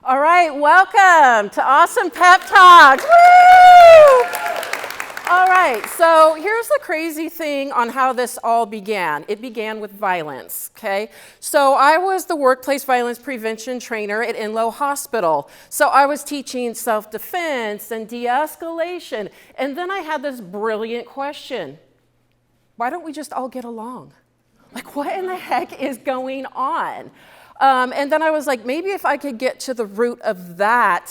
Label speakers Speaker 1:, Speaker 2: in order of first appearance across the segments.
Speaker 1: All right, welcome to Awesome Pep Talks. Woo! All right, so here's the crazy thing on how this all began. It began with violence, okay? So I was the workplace violence prevention trainer at Enloe Hospital. So I was teaching self-defense and de-escalation. And then I had this brilliant question. Why don't we just all get along? Like, what in the heck is going on? And then I was like, maybe if I could get to the root of that,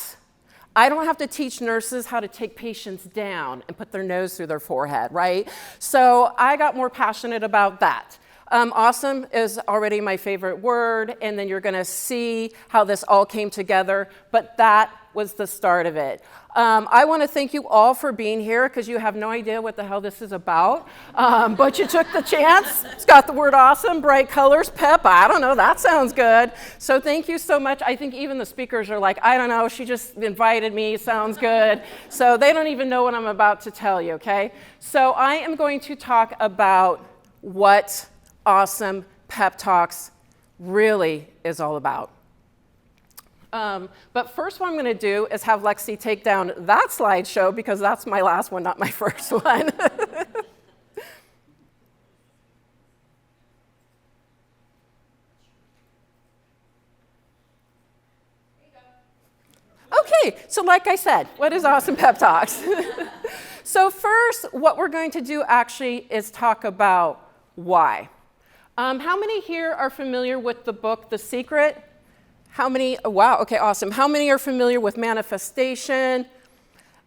Speaker 1: I don't have to teach nurses how to take patients down and put their nose through their forehead, right? So I got more passionate about that. Awesome is already my favorite word, and then you're gonna see how this all came together, but that was the start of it. I wanna thank you all for being here because you have no idea what the hell this is about, but you took the chance. It's got the word awesome, bright colors, pep, I don't know, that sounds good. So thank you so much. I think even the speakers are like, I don't know, she just invited me, sounds good. So they don't even know what I'm about to tell you, okay? So I am going to talk about what Awesome Pep Talks really is all about. But first what I'm going to do is have Lexi take down that slideshow because that's my last one, not my first one. Okay, so like I said, what is Awesome Pep Talks? So first, what we're going to do actually is talk about why. How many here are familiar with the book, The Secret? How many, wow, okay, awesome. How many are familiar with manifestation?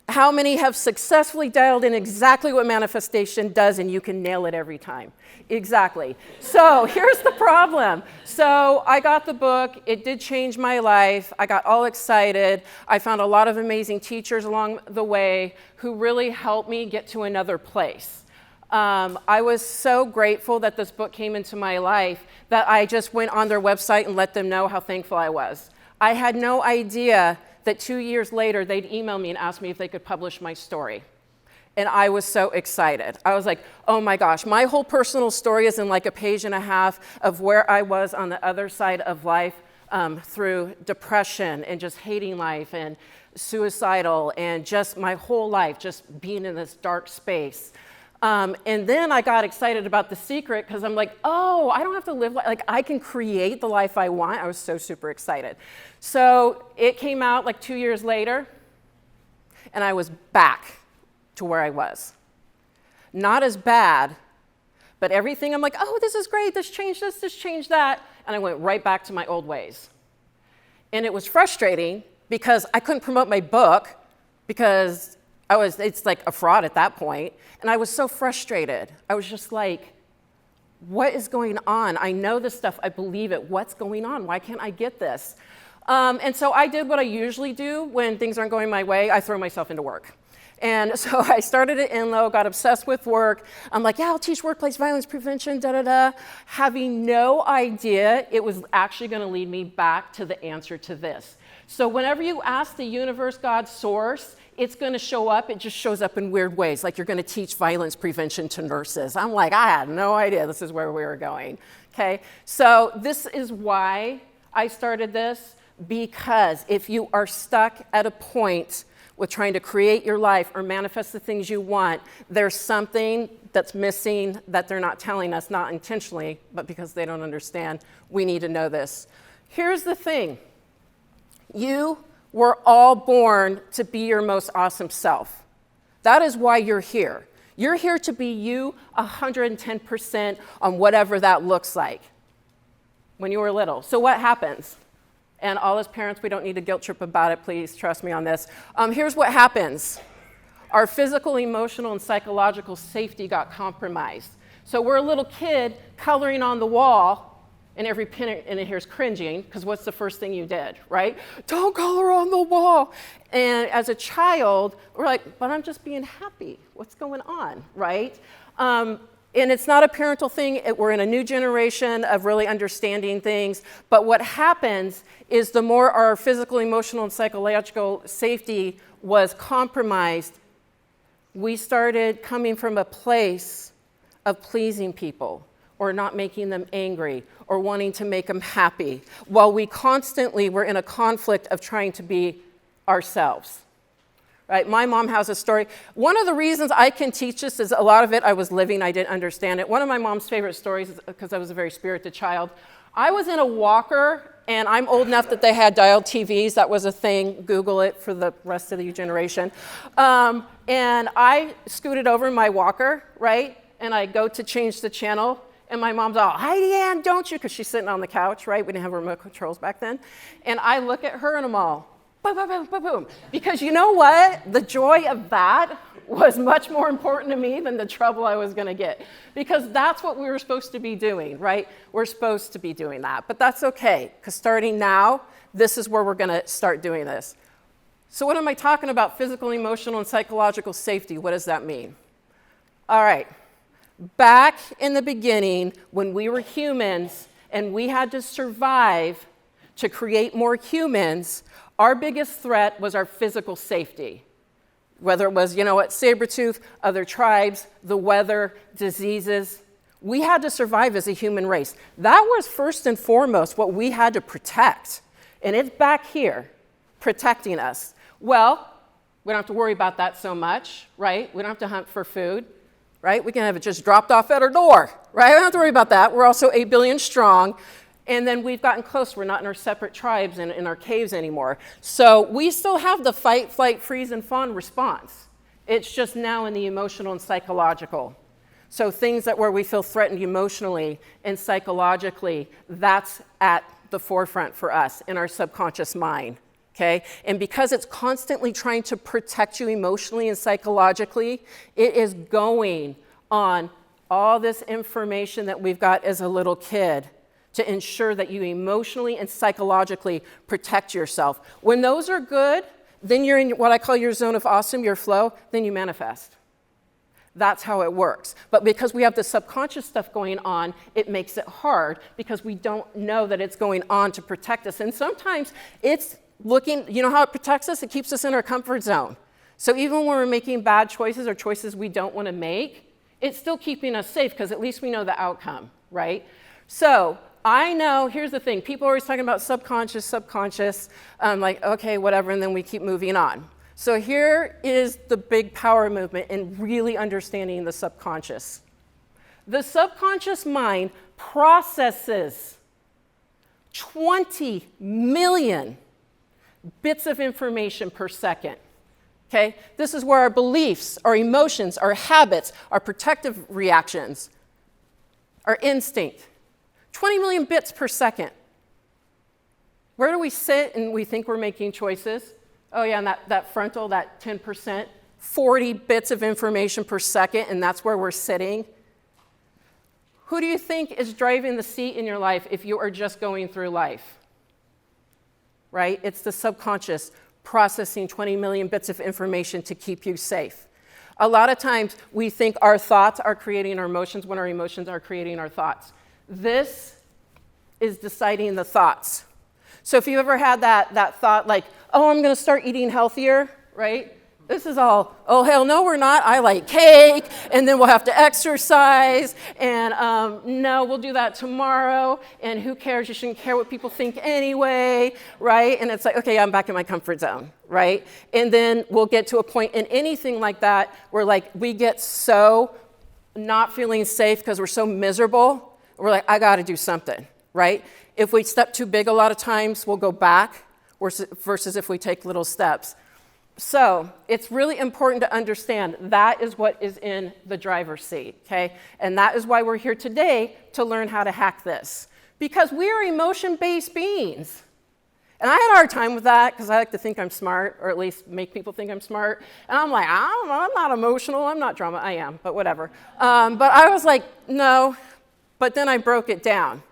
Speaker 1: How many have successfully dialed in exactly what manifestation does and you can nail it every time? Exactly. So here's the problem. So I got the book, it did change my life. I got all excited. I found a lot of amazing teachers along the way who really helped me get to another place. I was so grateful that this book came into my life that I just went on their website and let them know how thankful I was. I had no idea that 2 years later they'd email me and ask me if they could publish my story. And I was so excited. I was like, oh my gosh, my whole personal story is in like a page and a half of where I was on the other side of life through depression and just hating life and suicidal and just my whole life just being in this dark space. And then I got excited about The Secret because I'm like, oh, I don't have to live like I can create the life I want. I was so super excited. So it came out like 2 years later, and I was back to where I was. Not as bad, but everything I'm like, oh, this is great, this changed that, and I went right back to my old ways. And it was frustrating because I couldn't promote my book because it's like a fraud at that point. And I was so frustrated. I was just like, what is going on? I know this stuff, I believe it. What's going on? Why can't I get this? And so I did what I usually do when things aren't going my way. I throw myself into work. And so I started at Enloe, got obsessed with work. I'm like, yeah, I'll teach workplace violence prevention, having no idea it was actually going to lead me back to the answer to this. So whenever you ask the universe, God, source, it's going to show up. It just shows up in weird ways, like you're going to teach violence prevention to nurses. I'm like, I had no idea this is where we were going. Okay, so this is why I started this, because if you are stuck at a point with trying to create your life or manifest the things you want, there's something that's missing that they're not telling us, not intentionally, but because they don't understand. We need to know this. Here's the thing. You were all born to be your most awesome self. That is why you're here. You're here to be you 110% on whatever that looks like when you were little. So what happens? And all as parents, we don't need to guilt trip about it. Please trust me on this. Here's what happens. Our physical, emotional, and psychological safety got compromised. So we're a little kid coloring on the wall, and every pin in here's cringing, because what's the first thing you did, right? Don't color on the wall. And as a child, we're like, but I'm just being happy. What's going on, right? And it's not a parental thing. We're in a new generation of really understanding things. But what happens is the more our physical, emotional, and psychological safety was compromised, we started coming from a place of pleasing people. or not making them angry or wanting to make them happy, while we constantly were in a conflict of trying to be ourselves. Right? My mom has a story. One of the reasons I can teach this is a lot of it I was living, I didn't understand it. One of my mom's favorite stories is because I was a very spirited child. I was in a walker, and I'm old enough that they had dialed TVs. That was a thing. Google it for the rest of the generation. And I scooted over in my walker, right? And I go to change the channel. And my mom's all, Heidi Ann, don't you? Because she's sitting on the couch, right? We didn't have remote controls back then. And I look at her and I'm all, boom, boom, boom, boom, boom. Because you know what? The joy of that was much more important to me than the trouble I was going to get. Because that's what we were supposed to be doing, right? We're supposed to be doing that. But that's okay, because starting now, this is where we're going to start doing this. So what am I talking about? Physical, emotional, and psychological safety. What does that mean? All right. Back in the beginning, when we were humans and we had to survive to create more humans, our biggest threat was our physical safety. Whether it was, saber-tooth, other tribes, the weather, diseases. We had to survive as a human race. That was first and foremost what we had to protect. And it's back here, protecting us. Well, we don't have to worry about that so much, right? We don't have to hunt for food, right? We can have it just dropped off at our door, right? We don't have to worry about that. We're also 8 billion strong. And then we've gotten close. We're not in our separate tribes and in our caves anymore. So we still have the fight, flight, freeze, and fawn response. It's just now in the emotional and psychological. So things where we feel threatened emotionally and psychologically, that's at the forefront for us in our subconscious mind. Okay? And because it's constantly trying to protect you emotionally and psychologically, it is going on all this information that we've got as a little kid to ensure that you emotionally and psychologically protect yourself. When those are good, then you're in what I call your zone of awesome, your flow, then you manifest. That's how it works. But because we have the subconscious stuff going on, it makes it hard because we don't know that it's going on to protect us. And sometimes it's looking, you know how it protects us? It keeps us in our comfort zone. So even when we're making bad choices or choices we don't want to make, it's still keeping us safe because at least we know the outcome, right? So I know, here's the thing, people are always talking about subconscious, like, okay, whatever, and then we keep moving on. So here is the big power movement in really understanding the subconscious. The subconscious mind processes 20 million bits of information per second. Okay? This is where our beliefs, our emotions, our habits, our protective reactions, our instinct. 20 million bits per second. Where do we sit and we think we're making choices? Oh yeah, and that frontal, that 10%, 40 bits of information per second, and that's where we're sitting. Who do you think is driving the seat in your life if you are just going through life? Right? It's the subconscious processing 20 million bits of information to keep you safe. A lot of times we think our thoughts are creating our emotions when our emotions are creating our thoughts. This is deciding the thoughts. So if you ever had that thought like, oh, I'm going to start eating healthier, right? This is all, oh, hell no, we're not. I like cake, and then we'll have to exercise, and no, we'll do that tomorrow, and who cares? You shouldn't care what people think anyway, right? And it's like, okay, I'm back in my comfort zone, right? And then we'll get to a point in anything like that where like we get so not feeling safe because we're so miserable. We're like, I got to do something, right? If we step too big a lot of times, we'll go back versus if we take little steps. So it's really important to understand that is what is in the driver's seat, okay? And that is why we're here today to learn how to hack this. Because we are emotion-based beings. And I had a hard time with that because I like to think I'm smart, or at least make people think I'm smart. And I'm like, I don't know, I'm not emotional, I'm not drama. I am, but whatever. But I was like, no. But then I broke it down,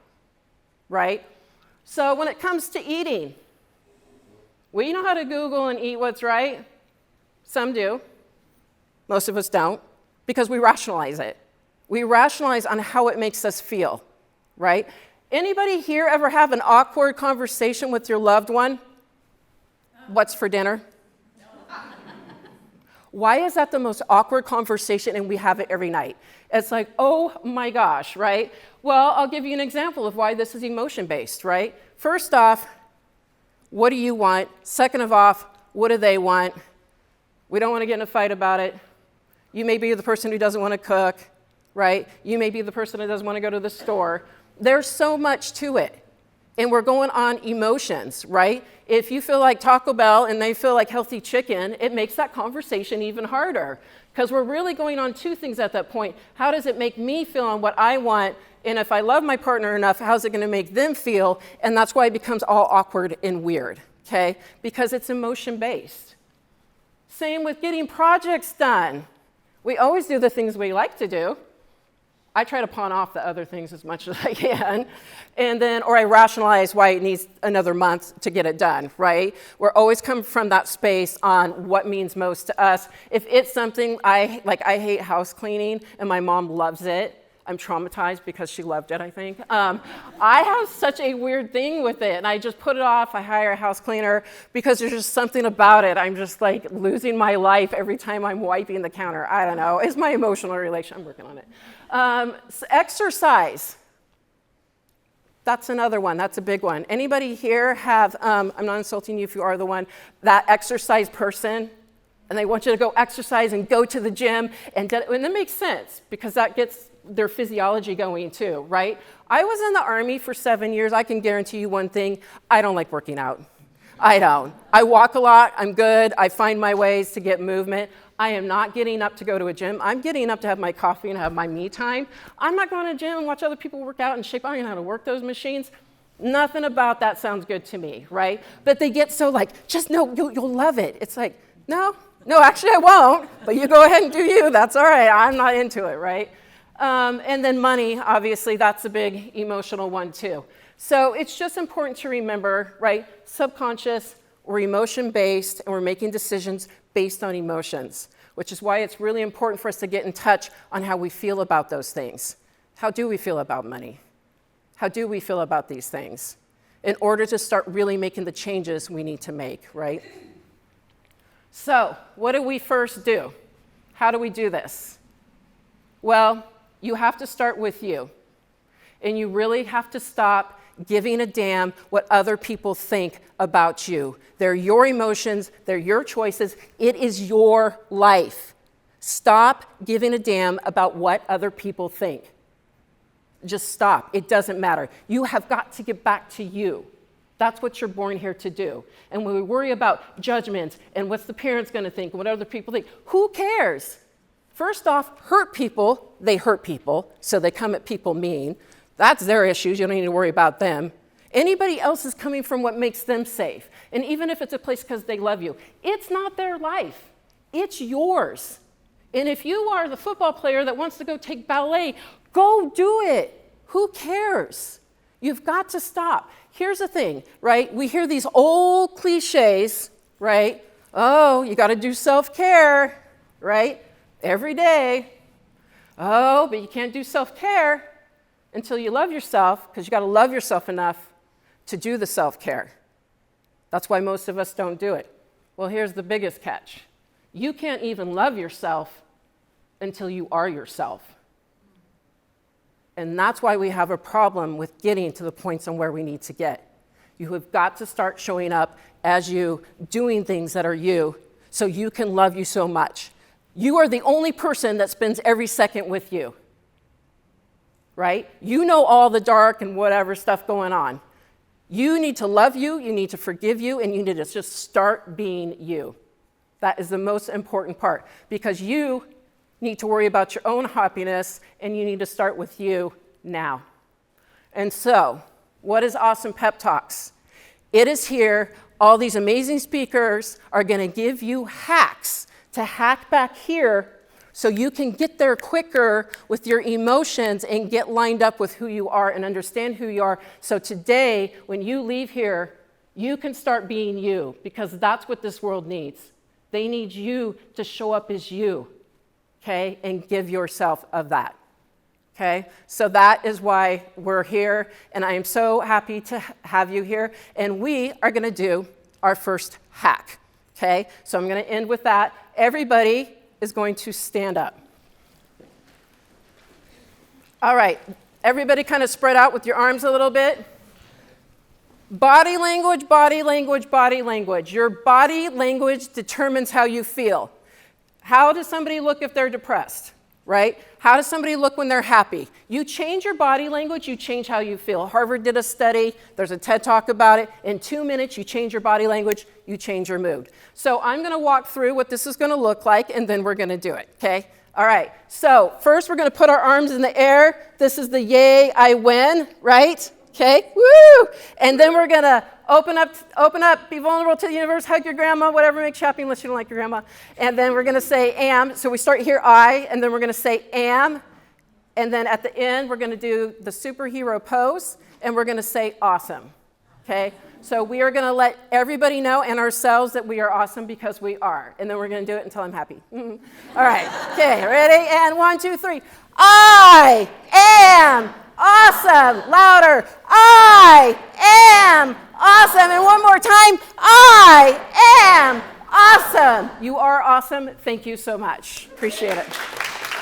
Speaker 1: right? So when it comes to eating, we know how to Google and eat what's right. Some do. Most of us don't, because we rationalize it. We rationalize on how it makes us feel, right? Anybody here ever have an awkward conversation with your loved one? What's for dinner? Why is that the most awkward conversation and we have it every night? It's like, oh my gosh, right? Well, I'll give you an example of why this is emotion-based, right? First off, what do you want? Second of all, what do they want? We don't want to get in a fight about it. You may be the person who doesn't want to cook, right? You may be the person who doesn't want to go to the store. There's so much to it. And we're going on emotions, right? If you feel like Taco Bell and they feel like healthy chicken, it makes that conversation even harder. Because we're really going on two things at that point. How does it make me feel on what I want? And if I love my partner enough, how's it going to make them feel? And that's why it becomes all awkward and weird, okay? Because it's emotion-based. Same with getting projects done. We always do the things we like to do. I try to pawn off the other things as much as I can, or I rationalize why it needs another month to get it done, right? We're always coming from that space on what means most to us. If it's something I hate house cleaning, and my mom loves it. I'm traumatized because she loved it, I think. I have such a weird thing with it, and I just put it off. I hire a house cleaner because there's just something about it. I'm just like losing my life every time I'm wiping the counter. I don't know. It's my emotional relation. I'm working on it. Exercise. That's another one. That's a big one. Anybody here have, I'm not insulting you if you are the one, that exercise person? And they want you to go exercise and go to the gym. And that makes sense because that gets their physiology going too, right? I was in the Army for 7 years. I can guarantee you one thing. I don't like working out. I don't. I walk a lot. I'm good. I find my ways to get movement. I am not getting up to go to a gym. I'm getting up to have my coffee and have my me time. I'm not going to the gym and watch other people work out and shape. I don't know how to work those machines. Nothing about that sounds good to me, right? But they get so like, just no, you'll love it. It's like, no, actually I won't. But you go ahead and do you. That's all right. I'm not into it, right? And then money, obviously, that's a big emotional one too. So it's just important to remember, right? Subconscious, we're emotion-based, and we're making decisions based on emotions, which is why it's really important for us to get in touch on how we feel about those things. How do we feel about money? How do we feel about these things? In order to start really making the changes we need to make, right? So what do we first do? How do we do this? Well, you have to start with you. And you really have to stop giving a damn what other people think about you. They're your emotions, they're your choices, it is your life. Stop giving a damn about what other people think. Just stop, it doesn't matter. You have got to get back to you. That's what you're born here to do. And when we worry about judgment and what's the parents gonna think, what other people think, who cares? First off, hurt people, they hurt people, so they come at people mean. That's their issues, you don't need to worry about them. Anybody else is coming from what makes them safe. And even if it's a place because they love you, it's not their life, it's yours. And if you are the football player that wants to go take ballet, go do it. Who cares? You've got to stop. Here's the thing, right? We hear these old cliches, right? Oh, you got to do self-care, right? Every day. Oh, but you can't do self-care until you love yourself, because you got to love yourself enough to do the self-care. That's why most of us don't do it. Well, here's the biggest catch. You can't even love yourself until you are yourself. And that's why we have a problem with getting to the points on where we need to get. You have got to start showing up as you, doing things that are you, so you can love you so much. You are the only person that spends every second with you, right? You know all the dark and whatever stuff going on. You need to love you, you need to forgive you, and you need to just start being you. That is the most important part, because you need to worry about your own happiness, and you need to start with you now. And so, what is Awesome Pep Talks? It is here. All these amazing speakers are going to give you hacks to hack back here so you can get there quicker with your emotions and get lined up with who you are and understand who you are. So today, when you leave here, you can start being you, because that's what this world needs. They need you to show up as you, okay, and give yourself of that, okay? So that is why we're here, and I am so happy to have you here, and we are gonna do our first hack. Okay, so I'm going to end with that, everybody is going to stand up. All right, everybody kind of spread out with your arms a little bit. Body language, body language, body language. Your body language determines how you feel. How does somebody look if they're depressed, right? How does somebody look when they're happy? You change your body language, you change how you feel. Harvard did a study, there's a TED Talk about it. In 2 minutes, you change your body language, you change your mood. So I'm gonna walk through what this is gonna look like, and then we're gonna do it, okay? All right, so first we're gonna put our arms in the air. This is the yay, I win, right? Okay, woo! And then we're gonna open up, be vulnerable to the universe, hug your grandma, whatever makes you happy, unless you don't like your grandma. And then we're gonna say am. So we start here, I, and then we're gonna say am. And then at the end, we're gonna do the superhero pose, and we're gonna say awesome, okay? So we are gonna let everybody know and ourselves that we are awesome because we are. And then we're gonna do it until I'm happy. All right, okay, ready? And 1, 2, 3. I am awesome. Louder. I am awesome. And one more time. I am awesome. You are awesome. Thank you so much. Appreciate it.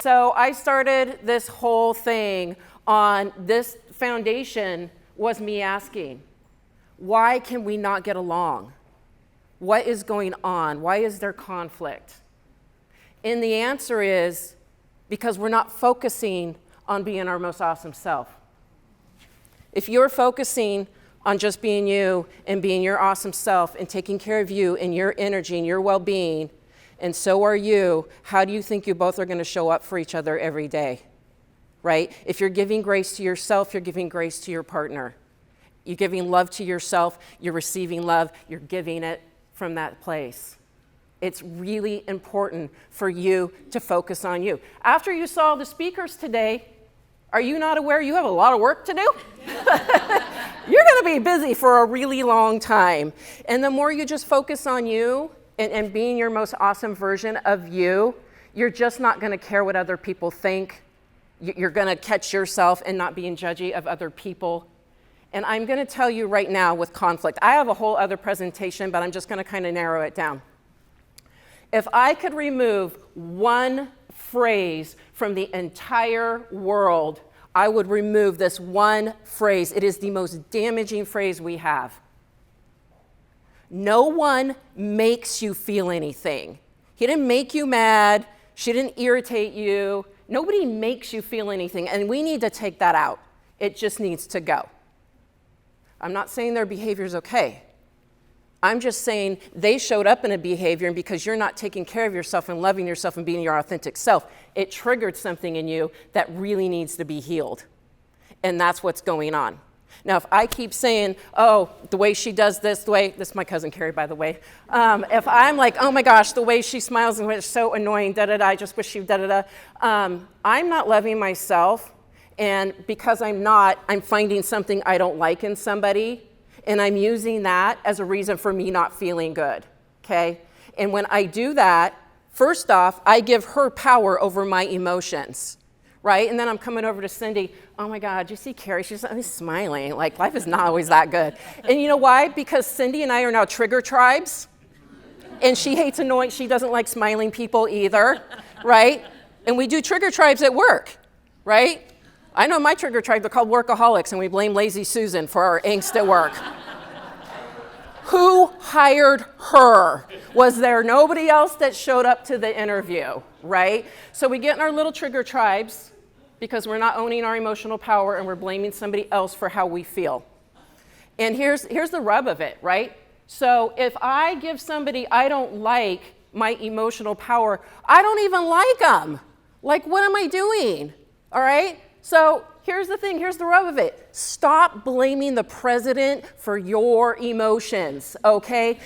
Speaker 1: So I started this whole thing on this foundation was me asking, why can we not get along? What is going on? Why is there conflict? And the answer is because we're not focusing on being our most awesome self. If you're focusing on just being you and being your awesome self and taking care of you and your energy and your well-being, and so are you, how do you think you both are going to show up for each other every day, right? If you're giving grace to yourself, you're giving grace to your partner. You're giving love to yourself, you're receiving love, you're giving it from that place. It's really important for you to focus on you. After you saw the speakers today, are you not aware you have a lot of work to do? You're going to be busy for a really long time. And the more you just focus on you and being your most awesome version of you, you're just not going to care what other people think. You're going to catch yourself and not being judgy of other people. And I'm going to tell you right now with conflict, I have a whole other presentation, but I'm just going to kind of narrow it down. If I could remove one phrase from the entire world, I would remove this one phrase. It is the most damaging phrase we have. No one makes you feel anything. He didn't make you mad. She didn't irritate you. Nobody makes you feel anything, and we need to take that out. It just needs to go. I'm not saying their behavior is okay. I'm just saying they showed up in a behavior, and because you're not taking care of yourself and loving yourself and being your authentic self, it triggered something in you that really needs to be healed. And that's what's going on. Now, if I keep saying, oh, the way she does this, this is my cousin Carrie, by the way. If I'm like, oh my gosh, the way she smiles and it's so annoying, I just wish she I'm not loving myself. And because I'm not, I'm finding something I don't like in somebody. And I'm using that as a reason for me not feeling good, okay? And when I do that, first off, I give her power over my emotions, right? And then I'm coming over to Cindy, oh my God, you see Carrie, she's always smiling. Like, life is not always that good. And you know why? Because Cindy and I are now trigger tribes. And she hates annoying, she doesn't like smiling people either, right? And we do trigger tribes at work, right? I know my trigger tribe, they're called workaholics, and we blame lazy Susan for our angst at work. Who hired her? Was there nobody else that showed up to the interview, right? So we get in our little trigger tribes because we're not owning our emotional power and we're blaming somebody else for how we feel. And here's the rub of it, right? So if I give somebody I don't like my emotional power, I don't even like them. Like, what am I doing? All right? So here's the thing, here's the rub of it. Stop blaming the president for your emotions, okay?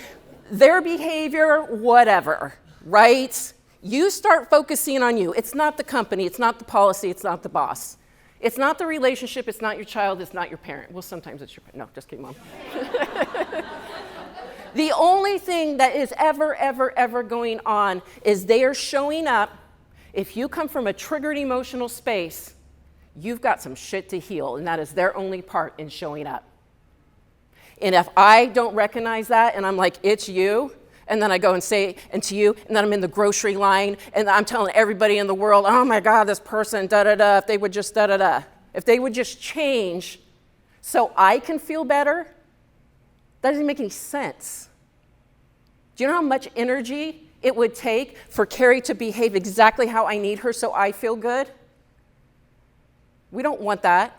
Speaker 1: Their behavior, whatever, right? You start focusing on you. It's not the company, it's not the policy, it's not the boss. It's not the relationship, it's not your child, it's not your parent. Well, sometimes it's your parent. No, just kidding, Mom. The only thing that is ever going on is they are showing up. If you come from a triggered emotional space, you've got some shit to heal, and that is their only part in showing up. And if I don't recognize that, and I'm like, it's you, and then I go and say and to you, and then I'm in the grocery line, and I'm telling everybody in the world, oh my God, this person, da-da-da, if they would just da-da-da. If they would just change so I can feel better, that doesn't make any sense. Do you know how much energy it would take for Carrie to behave exactly how I need her so I feel good? We don't want that.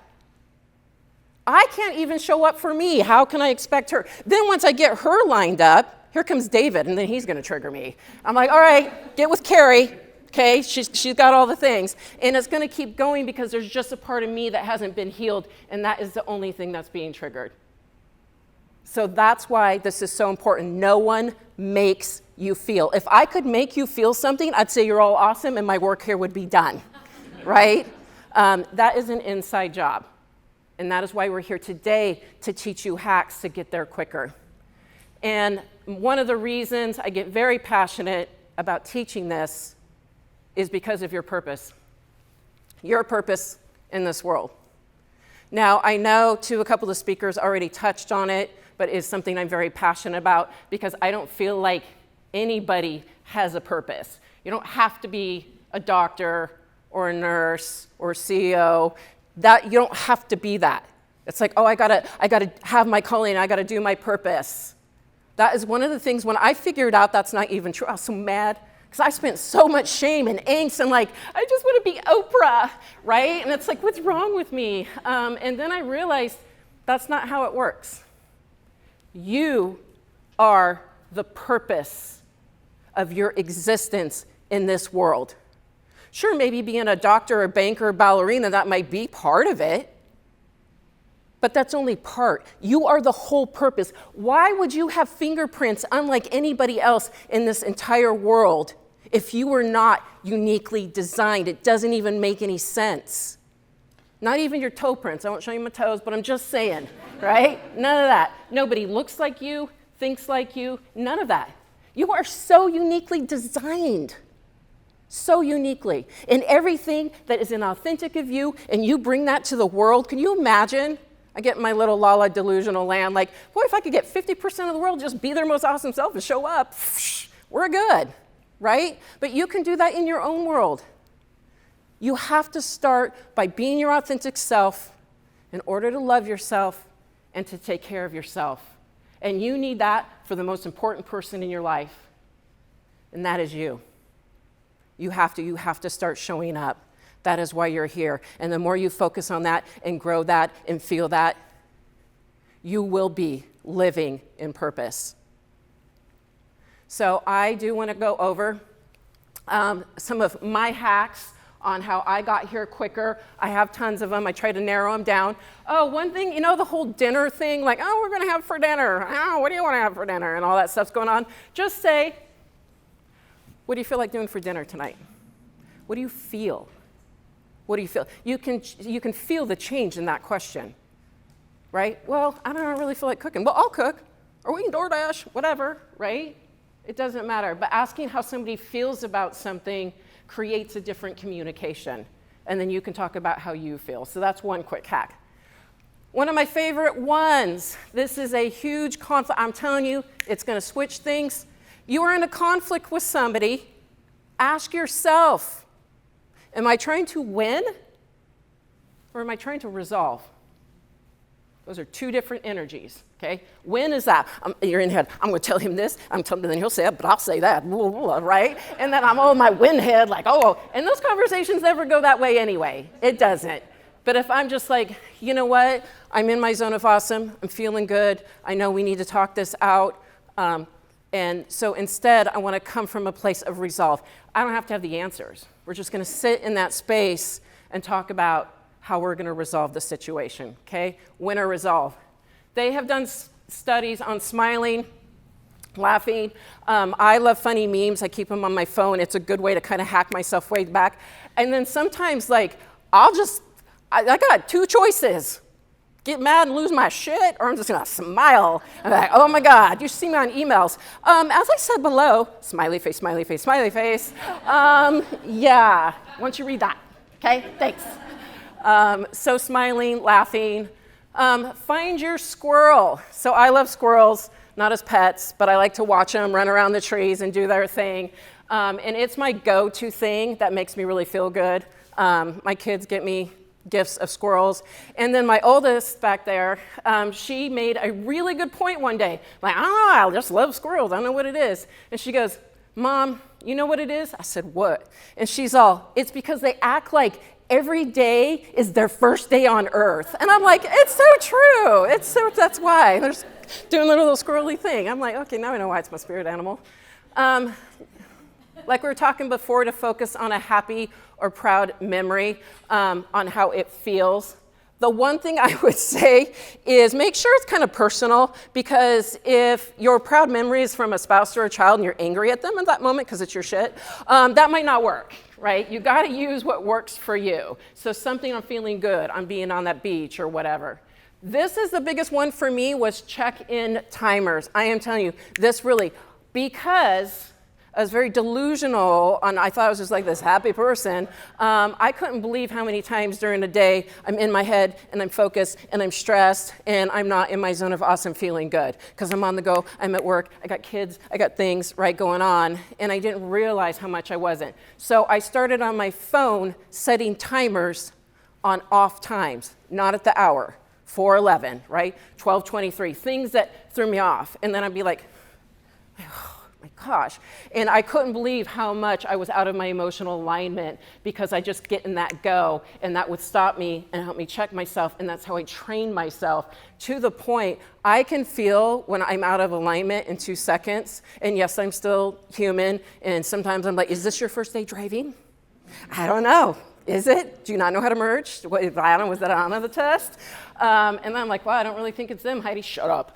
Speaker 1: I can't even show up for me. How can I expect her? Then once I get her lined up, here comes David, and then he's going to trigger me. I'm like, all right, get with Carrie. Okay, she's got all the things. And it's going to keep going because there's just a part of me that hasn't been healed, and that is the only thing that's being triggered. So that's why this is so important. No one makes you feel. If I could make you feel something, I'd say you're all awesome, and my work here would be done, right? That is an inside job. And that is why we're here today, to teach you hacks to get there quicker. And one of the reasons I get very passionate about teaching this is because of your purpose. Your purpose in this world. Now, I know a couple of speakers already touched on it, but it's something I'm very passionate about because I don't feel like anybody has a purpose. You don't have to be a doctor or a nurse or a CEO. That you don't have to be that. It's like, oh, I gotta have my calling, I gotta do my purpose. That is one of the things when I figured out that's not even true, I was so mad because I spent so much shame and angst and like, I just want to be Oprah, right? And it's like, what's wrong with me? And then I realized that's not how it works. You are the purpose of your existence in this world. Sure, maybe being a doctor, a banker, a ballerina, that might be part of it. But that's only part. You are the whole purpose. Why would you have fingerprints unlike anybody else in this entire world if you were not uniquely designed? It doesn't even make any sense. Not even your toe prints. I won't show you my toes, but I'm just saying, right? None of that. Nobody looks like you, thinks like you, none of that. You are so uniquely designed. So uniquely. And everything that is inauthentic of you, and you bring that to the world. Can you imagine? I get my little Lala delusional land, like, boy, if I could get 50% of the world just be their most awesome self and show up, we're good, right? But you can do that in your own world. You have to start by being your authentic self in order to love yourself and to take care of yourself. And you need that for the most important person in your life, and that is you. You have to start showing up. That is why you're here. And the more you focus on that and grow that and feel that, you will be living in purpose. So I do want to go over some of my hacks on how I got here quicker. I have tons of them. I try to narrow them down. Oh, one thing, you know, the whole dinner thing, like, oh, we're going to have for dinner. Oh, what do you want to have for dinner? And all that stuff's going on. Just say, what do you feel like doing for dinner tonight? What do you feel? What do you feel? You can feel the change in that question, right? Well, I don't really feel like cooking. Well, I'll cook, or we can DoorDash, whatever, right? It doesn't matter. But asking how somebody feels about something creates a different communication, and then you can talk about how you feel. So that's one quick hack. One of my favorite ones. This is a huge conflict. I'm telling you, it's going to switch things. You are in a conflict with somebody, ask yourself, am I trying to win or am I trying to resolve? Those are two different energies, okay? Win is that. You're in head, I'm going to tell him this, then he'll say it, but I'll say that, right? And then I'm my win head, like, and those conversations never go that way anyway. It doesn't. But if I'm just like, you know what? I'm in my zone of awesome. I'm feeling good. I know we need to talk this out. And so instead, I want to come from a place of resolve. I don't have to have the answers. We're just going to sit in that space and talk about how we're going to resolve the situation, okay? Win or resolve. They have done studies on smiling, laughing. I love funny memes. I keep them on my phone. It's a good way to kind of hack myself way back. And then sometimes, like, I got two choices. Get mad and lose my shit, or I'm just gonna smile. I'm like, oh my God, you see me on emails. As I said below, smiley face, smiley face, smiley face. Yeah, once you read that, okay, thanks. So smiling, laughing. Find your squirrel. So I love squirrels. not as pets, but I like to watch them run around the trees and do their thing. And it's my go-to thing that makes me really feel good. My kids get me gifts of squirrels. And then my oldest back there, she made a really good point one day. Like, I don't know, I just love squirrels. I don't know what it is. And she goes, Mom, you know what it is? I said, what? And she's all, it's because they act like every day is their first day on earth. And I'm like, it's so true. That's why. They're just doing a little squirrely thing. I'm like, okay, now I know why it's my spirit animal. Like we were talking before, to focus on a happy or proud memory, on how it feels. The one thing I would say is make sure it's kind of personal, because if your proud memory is from a spouse or a child and you're angry at them in that moment because it's your shit, that might not work, right? You got to use what works for you. So something I'm feeling good, I'm being on that beach or whatever. This is the biggest one for me, was check-in timers. I am telling you, this really, because I was very delusional, and I thought I was just like this happy person. I couldn't believe how many times during the day I'm in my head and I'm focused and I'm stressed and I'm not in my zone of awesome feeling good, because I'm on the go, I'm at work, I got kids, I got things right going on, and I didn't realize how much I wasn't. So I started on my phone setting timers on off times, not at the hour, 4:11, right? 12:23, things that threw me off. And then I'd be like, oh my gosh. And I couldn't believe how much I was out of my emotional alignment, because I just get in that go, and that would stop me and help me check myself. And that's how I train myself, to the point I can feel when I'm out of alignment in 2 seconds. And yes, I'm still human. And sometimes I'm like, is this your first day driving? I don't know. Is it? Do you not know how to merge? Was that on the test? And then I'm like, well, I don't really think it's them. Heidi, shut up.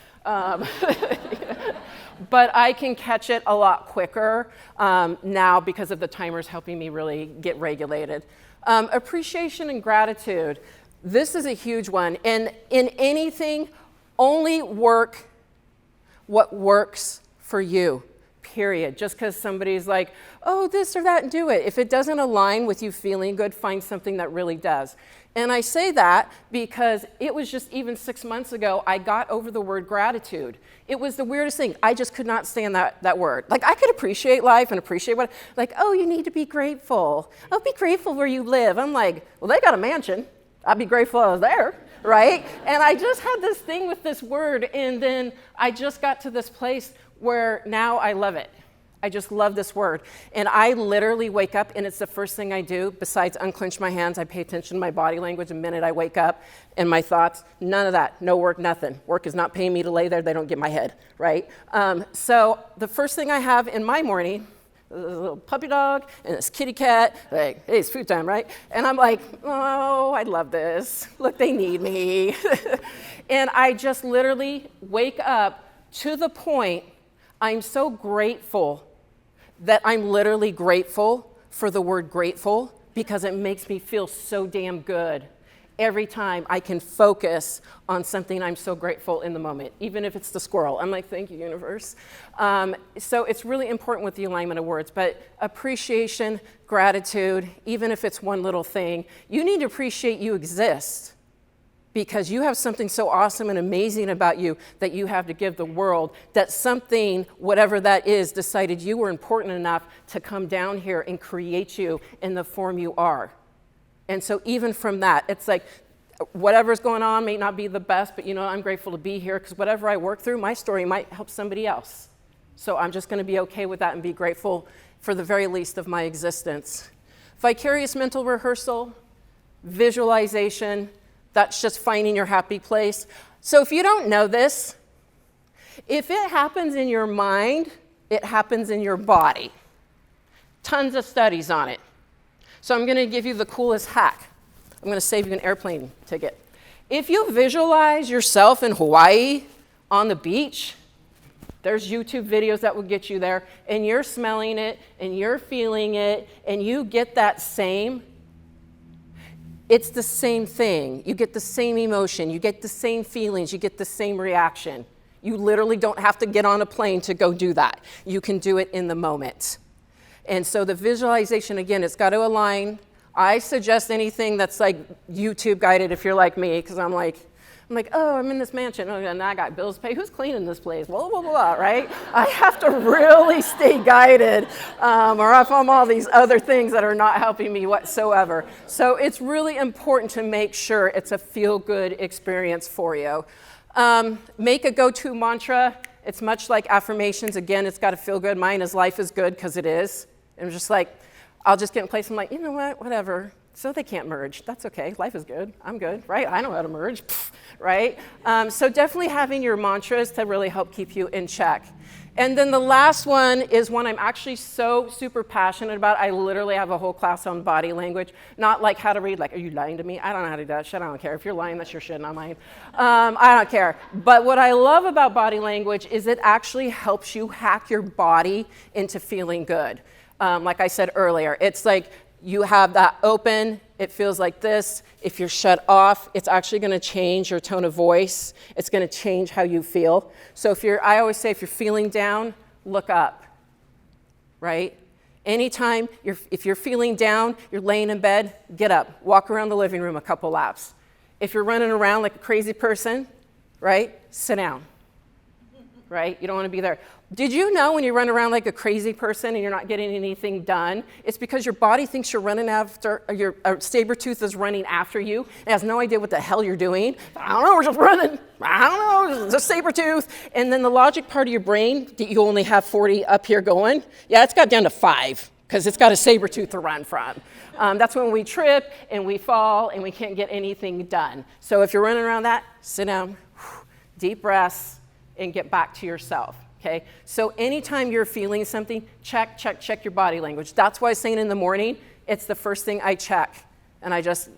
Speaker 1: But I can catch it a lot quicker now, because of the timers helping me really get regulated. Appreciation and gratitude. This is a huge one. And in anything, only work what works for you. Period. Just because somebody's like, oh, this or that, and do it. If it doesn't align with you feeling good, find something that really does. And I say that because it was just even 6 months ago, I got over the word gratitude. It was the weirdest thing. I just could not stand that word. Like, I could appreciate life and appreciate what, like, oh, you need to be grateful. Oh, be grateful where you live. I'm like, well, they got a mansion. I'd be grateful I was there, right? And I just had this thing with this word, and then I just got to this place where now I love it. I just love this word. And I literally wake up, and it's the first thing I do. Besides unclench my hands, I pay attention to my body language the minute I wake up, and my thoughts, none of that. No work, nothing. Work is not paying me to lay there. They don't get my head, right? So the first thing I have in my morning, a little puppy dog and this kitty cat, like, hey, it's food time, right? And I'm like, oh, I love this. Look, they need me. And I just literally wake up to the point I'm so grateful that I'm literally grateful for the word grateful, because it makes me feel so damn good every time I can focus on something I'm so grateful in the moment, even if it's the squirrel. I'm like, thank you, universe. So it's really important with the alignment of words, but appreciation, gratitude, even if it's one little thing, you need to appreciate you exist, because you have something so awesome and amazing about you that you have to give the world, that something, whatever that is, decided you were important enough to come down here and create you in the form you are. And so even from that, it's like, whatever's going on may not be the best, but I'm grateful to be here, because whatever I work through, my story might help somebody else. So I'm just gonna be okay with that and be grateful for the very least of my existence. Vicarious mental rehearsal, visualization, that's just finding your happy place. So if you don't know this, if it happens in your mind, it happens in your body. Tons of studies on it. So I'm gonna give you the coolest hack. I'm gonna save you an airplane ticket. If you visualize yourself in Hawaii on the beach, there's YouTube videos that will get you there, and you're smelling it, and you're feeling it, and you get that same. It's the same thing. You get the same emotion. You get the same feelings. You get the same reaction. You literally don't have to get on a plane to go do that. You can do it in the moment. And so the visualization, again, it's got to align. I suggest anything that's like YouTube guided if you're like me, because I'm like, I'm like, oh, I'm in this mansion. Oh, and I got bills to pay. Who's cleaning this place? Blah, blah, blah, right? I have to really stay guided, or if I'm all these other things that are not helping me whatsoever. So it's really important to make sure it's a feel-good experience for you. Make a go-to mantra. It's much like affirmations. Again, it's got to feel good. Mine is life is good because it is. And just like, I'll just get in place. I'm like, you know what, whatever. So they can't merge. That's okay. Life is good. I'm good, right? I know how to merge, right? So definitely having your mantras to really help keep you in check. And then the last one is one I'm actually so super passionate about. I literally have a whole class on body language, not like how to read, like, are you lying to me? I don't know how to do that shit. I don't care. If you're lying, that's your shit, not mine. I don't care. But what I love about body language is it actually helps you hack your body into feeling good. Like I said earlier, it's like, you have that open, it feels like this. If you're shut off, it's actually gonna change your tone of voice. It's gonna change how you feel. So I always say if you're feeling down, look up, right? Anytime, if you're feeling down, you're laying in bed, get up, walk around the living room a couple laps. If you're running around like a crazy person, right, sit down, right? You don't wanna be there. Did you know when you run around like a crazy person and you're not getting anything done, it's because your body thinks you're running after, your saber-tooth is running after you. It has no idea what the hell you're doing. I don't know, we're just running. I don't know, it's a saber-tooth. And then the logic part of your brain, that you only have 40 up here going, yeah, it's got down to 5 because it's got a saber-tooth to run from. That's when we trip and we fall and we can't get anything done. So if you're running around that, sit down, deep breaths, and get back to yourself. Okay, so anytime you're feeling something, check your body language. That's why I'm saying in the morning, it's the first thing I check. And I just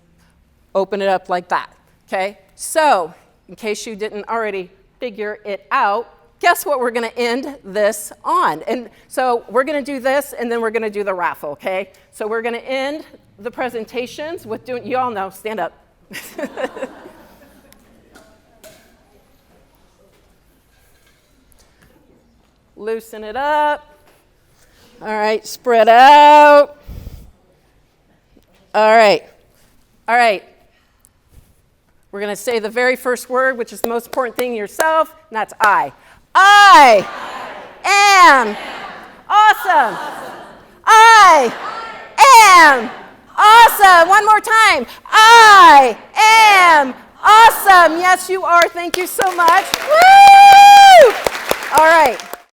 Speaker 1: open it up like that, okay? So, in case you didn't already figure it out, guess what we're gonna end this on? And so we're gonna do this, and then we're gonna do the raffle, okay? So we're gonna end the presentations with doing, you all know, stand up. Loosen it up. All right, spread out. All right. We're going to say the very first word, which is the most important thing yourself, and that's I. I am awesome. I am awesome. One more time. I am awesome. Yes, you are. Thank you so much. Woo! All right.